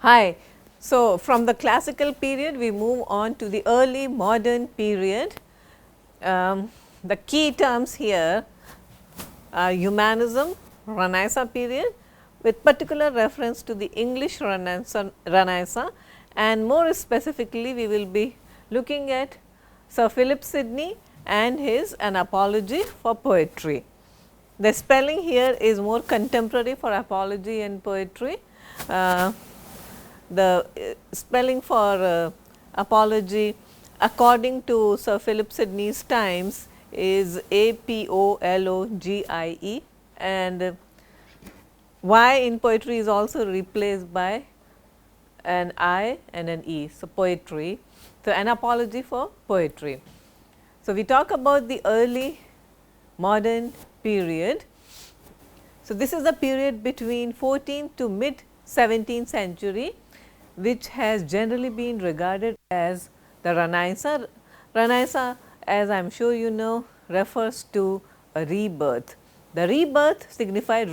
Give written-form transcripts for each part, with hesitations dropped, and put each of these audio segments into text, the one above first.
Hi. So, from the classical period we move on to the early modern period. The key terms here are humanism, Renaissance period with particular reference to the English Renaissance, and more specifically we will be looking at Sir Philip Sidney and his An Apology for Poetry. The spelling here is more contemporary for apology and poetry. The spelling for apology according to Sir Philip Sidney's times is Apologie, and Y in poetry is also replaced by an I and an E. So, poetry. So, an apology for poetry. So, we talk about the early modern period. So, this is the period between 14th to mid 17th century, which has generally been regarded as the Renaissance. Renaissance, as I am sure you know, refers to a rebirth. The rebirth signified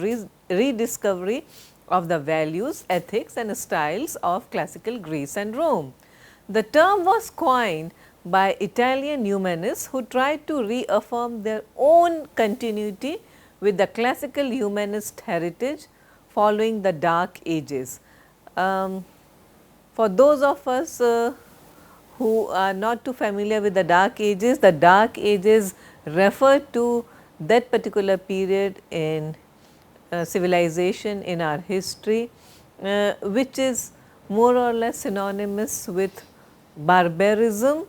rediscovery of the values, ethics and styles of classical Greece and Rome. The term was coined by Italian humanists who tried to reaffirm their own continuity with the classical humanist heritage following the Dark Ages. For those of us who are not too familiar with the Dark Ages refer to that particular period in civilization in our history, which is more or less synonymous with barbarism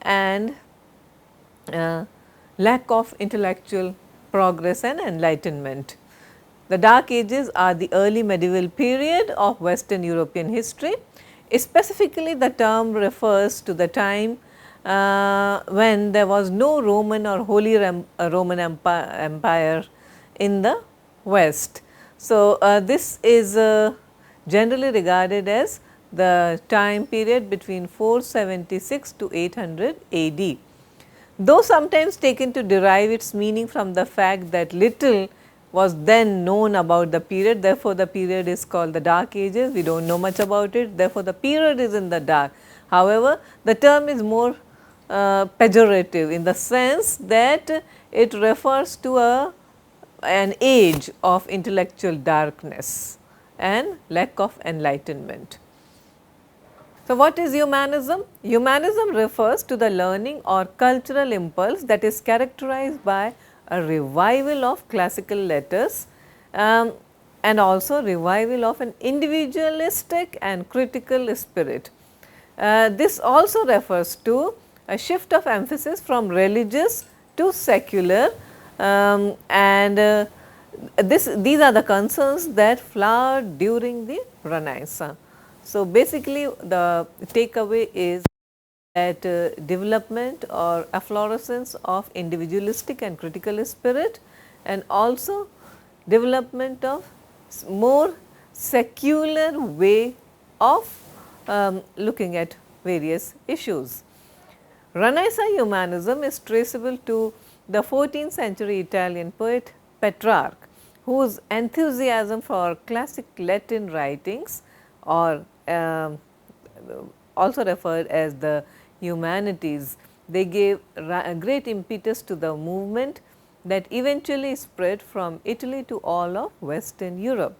and lack of intellectual progress and enlightenment. The Dark Ages are the early medieval period of Western European history. Specifically, the term refers to the time when there was no Roman or Holy Roman Empire in the West. So, this is generally regarded as the time period between 476 to 800 AD. Though sometimes taken to derive its meaning from the fact that little was then known about the period, therefore, the period is called the Dark Ages. We do not know much about it, therefore, the period is in the dark. However, the term is more pejorative in the sense that it refers to an age of intellectual darkness and lack of enlightenment. So, what is humanism? Humanism refers to the learning or cultural impulse that is characterized by a revival of classical letters and also revival of an individualistic and critical spirit. This also refers to a shift of emphasis from religious to secular, and these are the concerns that flowered during the Renaissance. So, basically the takeaway is that development or efflorescence of individualistic and critical spirit, and also development of more secular way of looking at various issues. Renaissance humanism is traceable to the 14th century Italian poet Petrarch, whose enthusiasm for classic Latin writings, or also referred as the humanities, they gave a great impetus to the movement that eventually spread from Italy to all of Western Europe.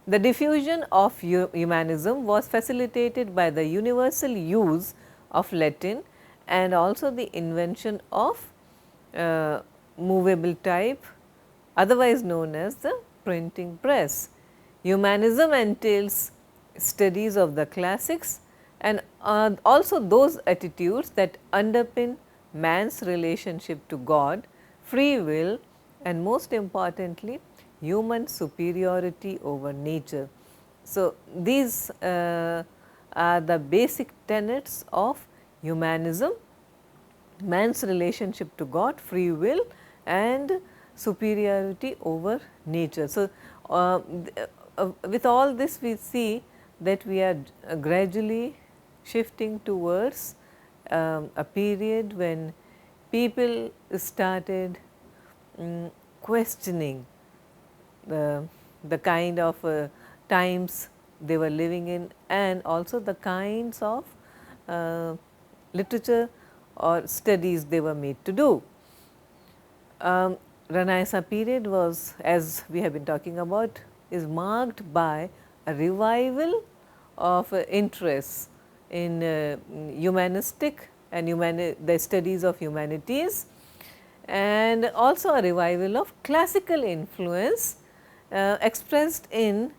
The diffusion of humanism was facilitated by the universal use of Latin and also the invention of movable type, otherwise known as the printing press. Humanism entails studies of the classics and also those attitudes that underpin man's relationship to God, free will, and most importantly human superiority over nature. So, these are the basic tenets of humanism: man's relationship to God, free will and superiority over nature. So, with all this we see that we are gradually shifting towards a period when people started questioning the kind of times they were living in, and also the kinds of literature or studies they were made to do. Renaissance period was, as we have been talking about, is marked by a revival of interests in humanistic and the studies of humanities, and also a revival of classical influence expressed in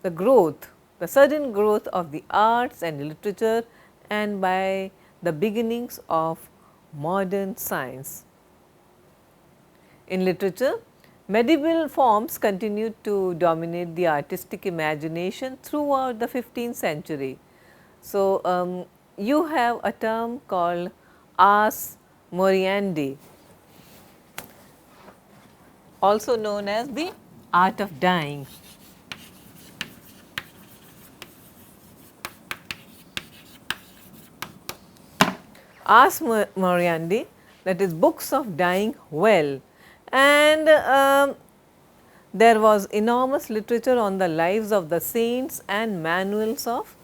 the growth, the sudden growth of the arts and literature, and by the beginnings of modern science. In literature, medieval forms continued to dominate the artistic imagination throughout the 15th century. So, you have a term called ars moriendi, also known as the art of dying. Ars moriendi, that is books of dying well, and there was enormous literature on the lives of the saints and manuals of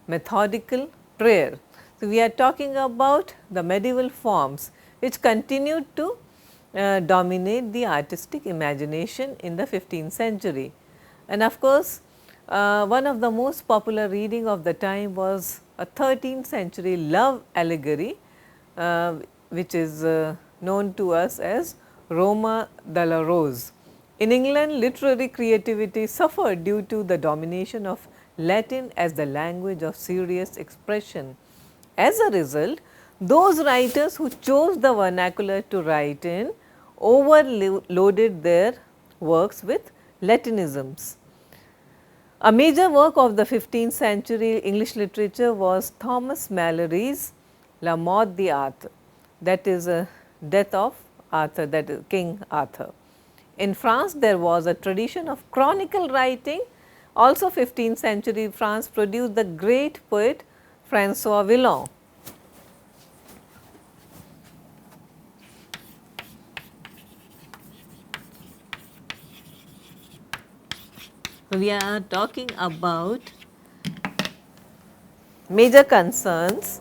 methodical prayer. So, we are talking about the medieval forms which continued to dominate the artistic imagination in the 15th century. And of course, one of the most popular reading of the time was a 13th century love allegory, which is known to us as Roma della Rose. In England, literary creativity suffered due to the domination of Latin as the language of serious expression. As a result, those writers who chose the vernacular to write in overloaded their works with Latinisms. A major work of the 15th century English literature was Thomas Malory's La Mort d'Arthur, that is death of Arthur, that is King Arthur. In France, there was a tradition of chronicle writing. Also 15th century France produced the great poet François Villon. We are talking about major concerns.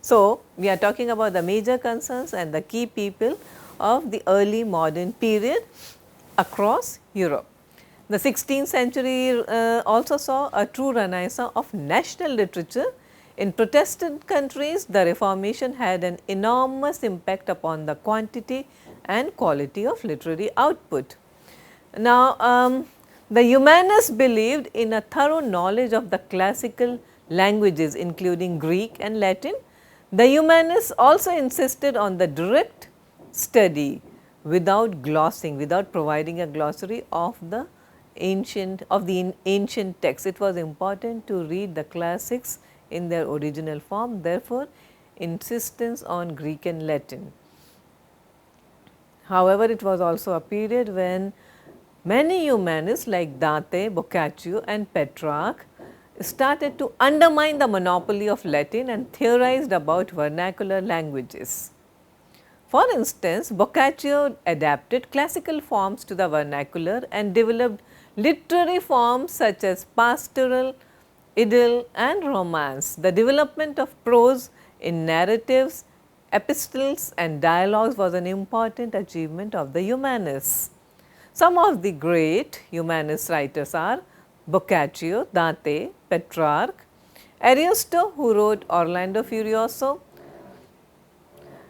So, we are talking about the major concerns and the key people of the early modern period across Europe. The 16th century also saw a true renaissance of national literature. In Protestant countries, the Reformation had an enormous impact upon the quantity and quality of literary output. Now, the humanists believed in a thorough knowledge of the classical languages, including Greek and Latin. The humanists also insisted on the direct study without glossing, without providing a glossary of the ancient texts. It was important to read the classics in their original form, therefore, insistence on Greek and Latin. However, it was also a period when many humanists like Dante, Boccaccio and Petrarch started to undermine the monopoly of Latin and theorized about vernacular languages. For instance, Boccaccio adapted classical forms to the vernacular and developed literary forms such as pastoral, idyll and romance. The development of prose in narratives, epistles and dialogues was an important achievement of the humanists. Some of the great humanist writers are Boccaccio, Dante, Petrarch, Ariosto, who wrote Orlando Furioso,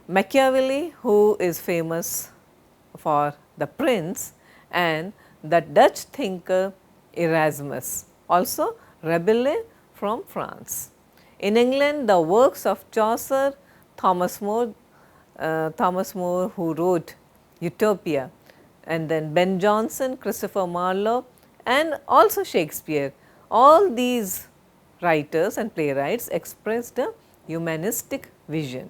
Machiavelli, who is famous for The Prince, and the Dutch thinker Erasmus, also Rabelais from France. In England, the works of Chaucer, Thomas More who wrote Utopia, and then Ben Jonson, Christopher Marlowe and also Shakespeare. All these writers and playwrights expressed a humanistic vision.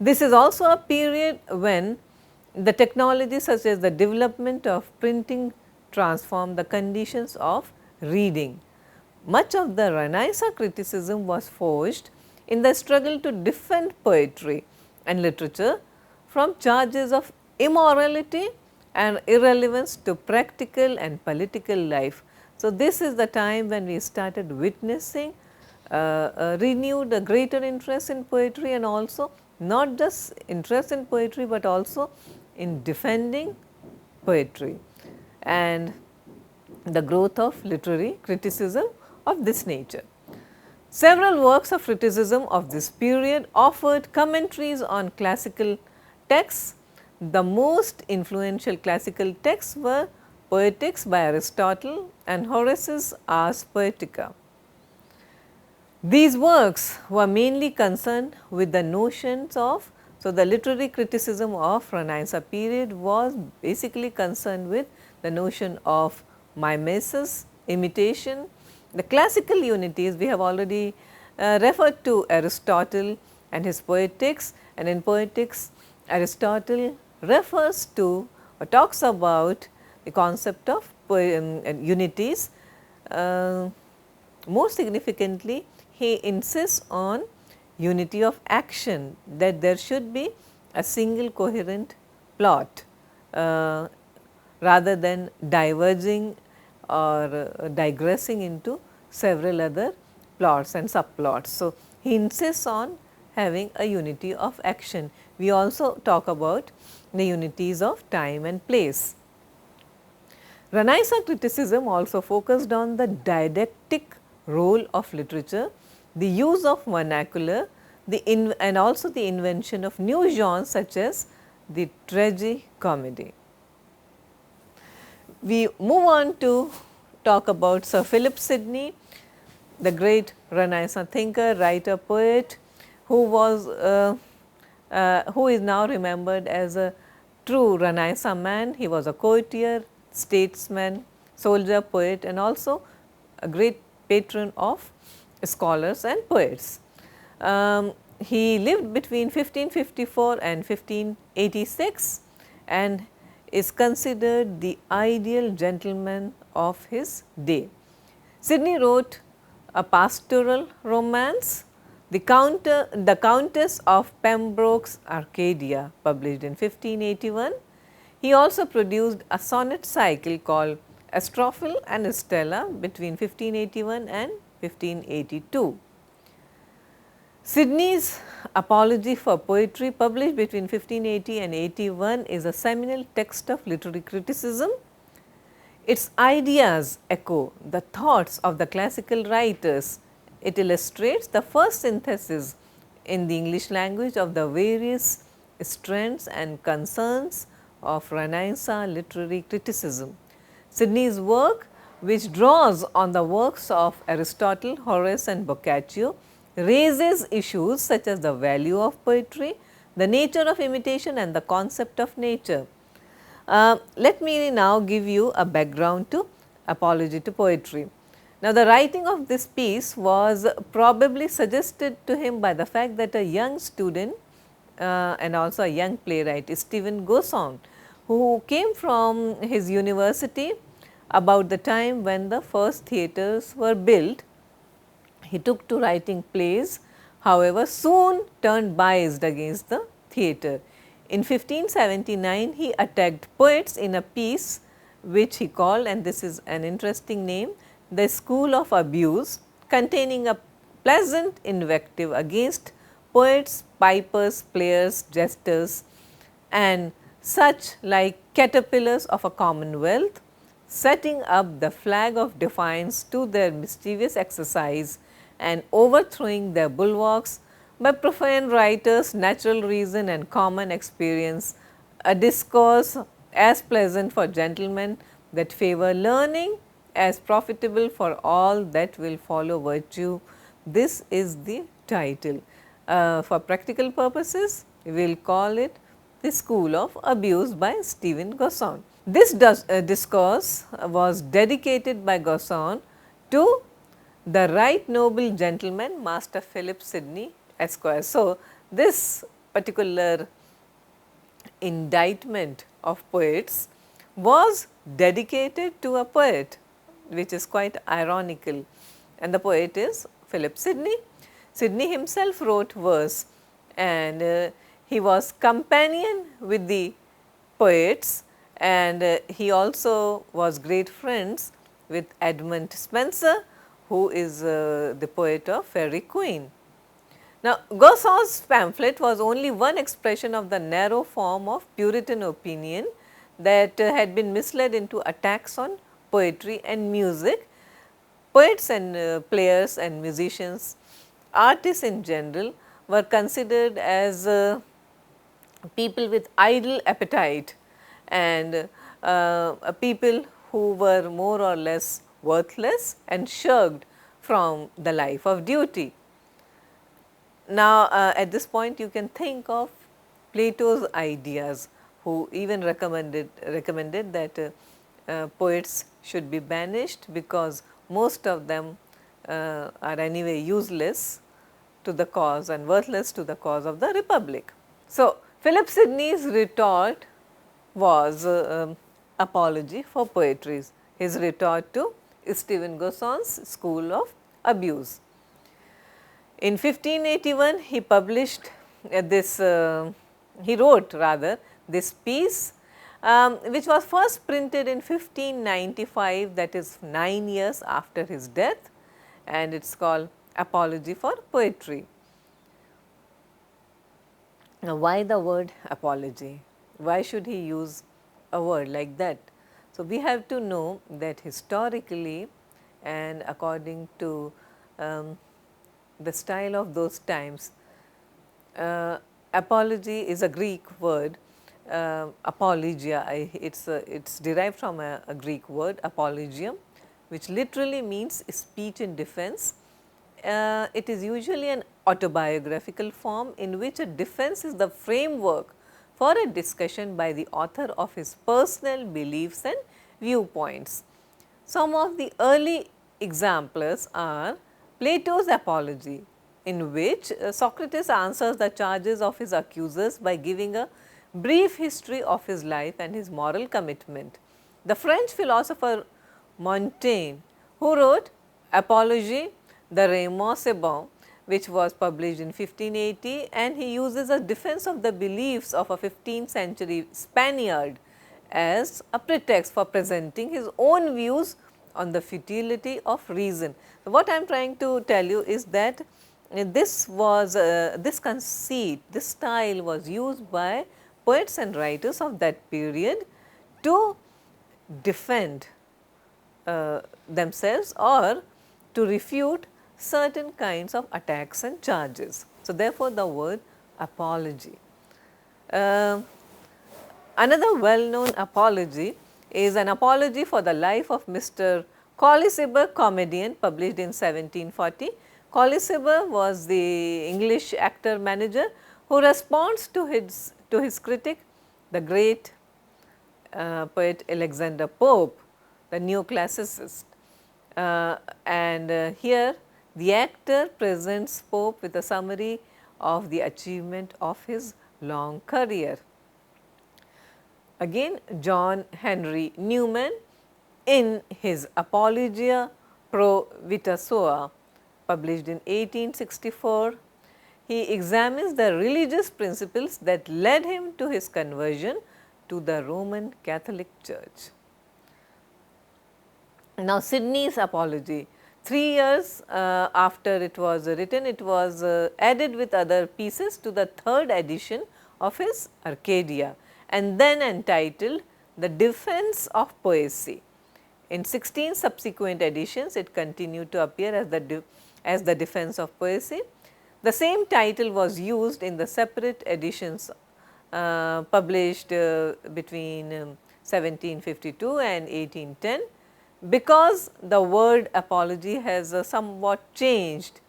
This is also a period when the technology such as the development of printing transformed the conditions of reading. Much of the Renaissance criticism was forged in the struggle to defend poetry and literature from charges of immorality and irrelevance to practical and political life. So, this is the time when we started witnessing renewed a greater interest in poetry, and also not just interest in poetry, but also in defending poetry and the growth of literary criticism of this nature. Several works of criticism of this period offered commentaries on classical texts. The most influential classical texts were Poetics by Aristotle and Horace's Ars Poetica. These works were mainly concerned with the notions of, so the literary criticism of Renaissance period was basically concerned with the notion of mimesis, imitation. The classical unities we have already referred to Aristotle and his Poetics, and in Poetics Aristotle refers to or talks about the concept of unities. More significantly, he insists on unity of action, that there should be a single coherent plot rather than diverging or digressing into several other plots and subplots. So, he insists on having a unity of action. We also talk about the unities of time and place. Renaissance criticism also focused on the didactic role of literature, the use of vernacular, and also the invention of new genres such as the tragicomedy. We move on to talk about Sir Philip Sidney, the great Renaissance thinker, writer, poet, who is now remembered as a true Renaissance man. He was a courtier, statesman, soldier, poet, and also a great patron of scholars and poets. He lived between 1554 and 1586 and is considered the ideal gentleman of his day. Sidney wrote a pastoral romance, the Countess of Pembroke's Arcadia, published in 1581. He also produced a sonnet cycle called Astrophel and Stella between 1581 and 1582. Sidney's Apology for Poetry, published between 1580 and 81, is a seminal text of literary criticism. Its ideas echo the thoughts of the classical writers. It illustrates the first synthesis in the English language of the various strands and concerns of Renaissance literary criticism. Sidney's work, which draws on the works of Aristotle, Horace and Boccaccio, raises issues such as the value of poetry, the nature of imitation and the concept of nature. Let me now give you a background to Apology to Poetry. Now, the writing of this piece was probably suggested to him by the fact that a young student and also a young playwright, Stephen Gosson, who came from his university about the time when the first theatres were built. He took to writing plays, however, soon turned biased against the theatre. In 1579, he attacked poets in a piece which he called, and this is an interesting name, The School of Abuse, containing a pleasant invective against poets, pipers, players, jesters, and such like caterpillars of a commonwealth, setting up the flag of defiance to their mischievous exercise and overthrowing their bulwarks by profane writers, natural reason and common experience, a discourse as pleasant for gentlemen that favour learning, as profitable for all that will follow virtue. This is the title. For practical purposes, we will call it The School of Abuse by Stephen Gosson. This discourse was dedicated by Gosson to the right noble gentleman, Master Philip Sidney, Esquire. So, this particular indictment of poets was dedicated to a poet, which is quite ironical, and the poet is Philip Sidney. Sidney himself wrote verse, and he was companion with the poets, and he also was great friends with Edmund Spenser, who is the poet of Faerie Queene. Now, Goson's pamphlet was only one expression of the narrow form of Puritan opinion that had been misled into attacks on poetry and music. Poets and players and musicians, artists in general, were considered as people with idle appetite and people who were more or less worthless and shirked from the life of duty. Now, at this point you can think of Plato's ideas, who even recommended that poets should be banished because most of them are anyway useless to the cause and worthless to the cause of the republic. So, Philip Sidney's retort was apology for poetry, his retort to Stephen Goson's school of abuse. In 1581, he published he wrote rather this piece, which was first printed in 1595, that is 9 years after his death, and it is called Apology for Poetry. Now, why the word apology? Why should he use a word like that? So, we have to know that historically and according to the style of those times, apology is a Greek word, apologia, it's derived from a Greek word, apologium, which literally means speech in defense. It is usually an autobiographical form in which a defense is the framework for a discussion by the author of his personal beliefs and viewpoints. Some of the early examples are Plato's Apology, in which Socrates answers the charges of his accusers by giving a brief history of his life and his moral commitment. The French philosopher Montaigne, who wrote Apologie de Raymond Sebon, which was published in 1580, and he uses a defense of the beliefs of a 15th century Spaniard as a pretext for presenting his own views on the futility of reason. So, what I am trying to tell you is that this was this conceit, this style was used by poets and writers of that period to defend themselves or to refute certain kinds of attacks and charges. So, therefore, the word apology. Another well-known apology is an apology for the life of Mr. Collisiber, comedian, published in 1740. Collisiber was the English actor manager who responds to his critic, the great poet Alexander Pope, the neoclassicist. Here the actor presents Pope with a summary of the achievement of his long career. Again, John Henry Newman, in his Apologia pro Vita Sua, published in 1864, he examines the religious principles that led him to his conversion to the Roman Catholic Church. Now, Sidney's Apology, 3 years after it was written, it was added with other pieces to the third edition of his Arcadia, and then entitled The Defense of Poesy. In 16 subsequent editions, it continued to appear as the Defense of Poesy. The same title was used in the separate editions published between 1752 and 1810. Because the word apology has somewhat changed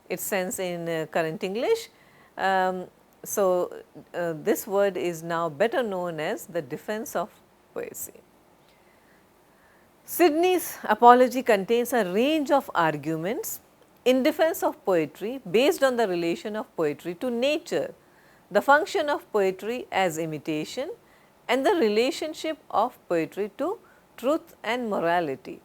its sense in current English, this word is now better known as the defense of poesy. Sidney's Apology contains a range of arguments in defense of poetry based on the relation of poetry to nature, the function of poetry as imitation, and the relationship of poetry to truth and morality.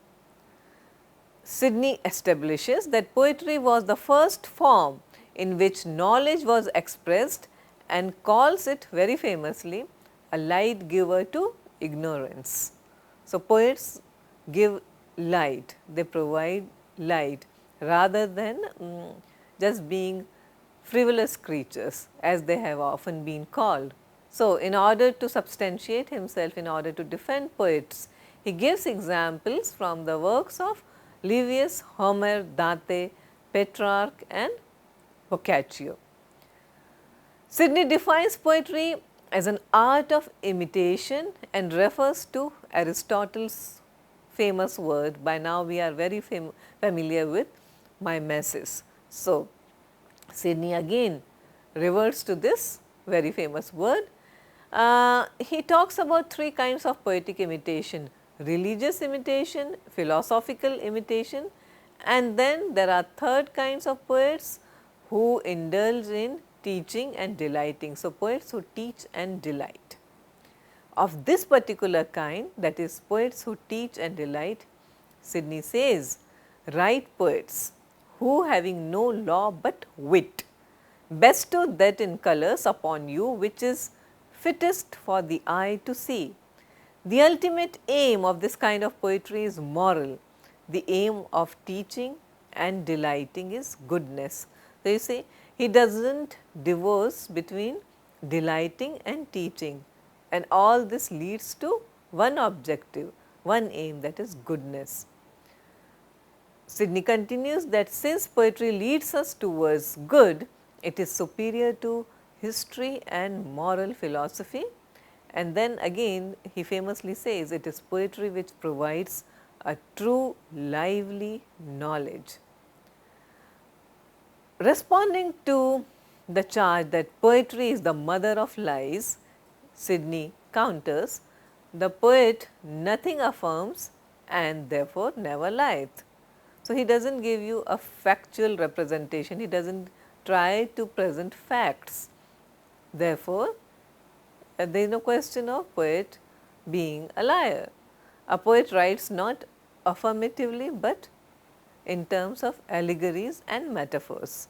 Sidney establishes that poetry was the first form in which knowledge was expressed and calls it very famously a light giver to ignorance. So, poets give light, they provide light rather than just being frivolous creatures as they have often been called. So, in order to substantiate himself, in order to defend poets, he gives examples from the works of Livius, Homer, Dante, Petrarch and Boccaccio. Sidney defines poetry as an art of imitation and refers to Aristotle's famous word. By now, we are very familiar with mimesis. So, Sidney again reverts to this very famous word. He talks about three kinds of poetic imitation: religious imitation, philosophical imitation, and then there are third kinds of poets who indulge in teaching and delighting. So, poets who teach and delight. Of this particular kind, that is poets who teach and delight, Sidney says, write poets who, having no law but wit, bestow that in colours upon you which is fittest for the eye to see. The ultimate aim of this kind of poetry is moral. The aim of teaching and delighting is goodness. So, you see, he does not divorce between delighting and teaching, and all this leads to one objective, one aim, that is goodness. Sidney continues that since poetry leads us towards good, it is superior to history and moral philosophy. And then again he famously says it is poetry which provides a true lively knowledge. Responding to the charge that poetry is the mother of lies, Sidney counters, the poet nothing affirms and therefore never lieth. So, he does not give you a factual representation, he does not try to present facts. Therefore, there is no question of poet being a liar. A poet writes not affirmatively, but in terms of allegories and metaphors.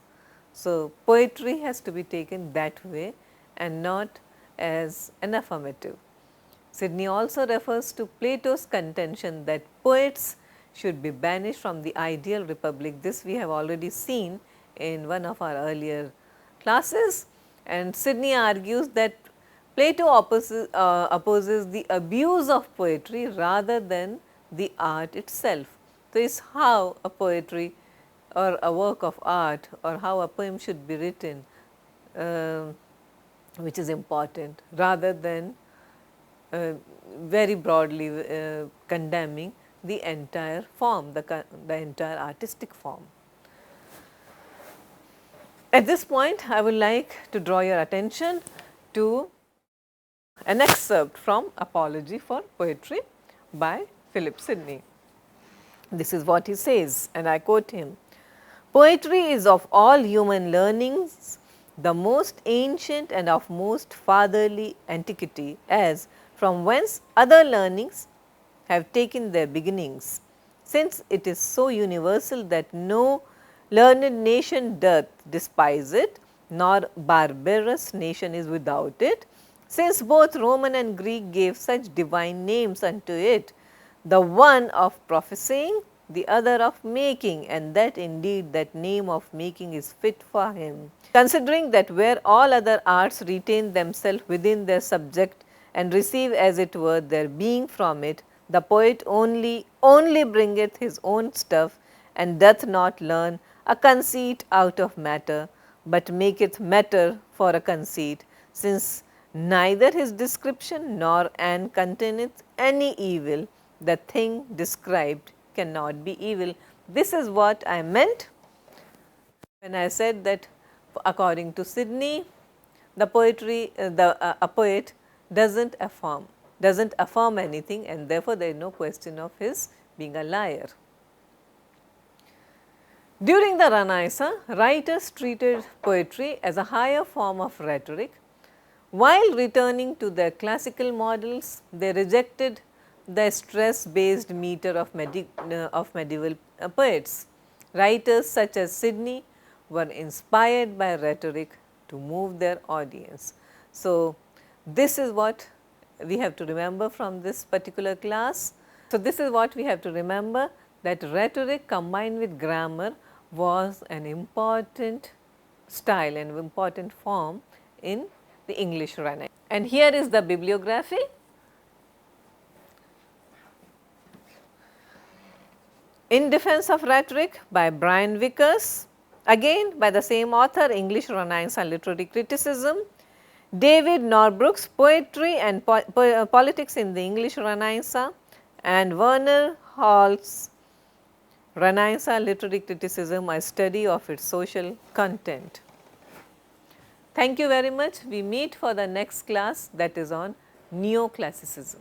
So, poetry has to be taken that way and not as an affirmative. Sidney also refers to Plato's contention that poets should be banished from the ideal republic. This we have already seen in one of our earlier classes, and Sidney argues that Plato opposes the abuse of poetry rather than the art itself. So, it is how a poetry or a work of art or how a poem should be written which is important, rather than very broadly condemning the entire form, the entire artistic form. At this point, I would like to draw your attention to an excerpt from Apology for Poetry by Philip Sidney. This is what he says, and I quote him: "Poetry is of all human learnings the most ancient and of most fatherly antiquity, as from whence other learnings have taken their beginnings, since it is so universal that no learned nation doth despise it, nor barbarous nation is without it, since both Roman and Greek gave such divine names unto it, the one of prophesying, the other of making, and that indeed that name of making is fit for him. Considering that where all other arts retain themselves within their subject and receive as it were their being from it, the poet only bringeth his own stuff, and doth not learn a conceit out of matter, but maketh matter for a conceit, since neither his description nor an containeth any evil, the thing described cannot be evil." This is what I meant when I said that according to Sidney, the poetry, a poet does not affirm anything, and therefore, there is no question of his being a liar. During the Renaissance, writers treated poetry as a higher form of rhetoric. While returning to their classical models, they rejected the stress-based meter of medieval poets. Writers such as Sidney were inspired by rhetoric to move their audience. So, this is what we have to remember from this particular class? So, this is what we have to remember, that rhetoric combined with grammar was an important style and important form in the English Renaissance. And here is the bibliography. In Defense of Rhetoric by Brian Vickers, again by the same author, English Renaissance Literary Criticism. David Norbrook's Poetry and Politics in the English Renaissance, and Werner Hall's Renaissance Literary Criticism, a study of its social content. Thank you very much. We meet for the next class, that is on Neoclassicism.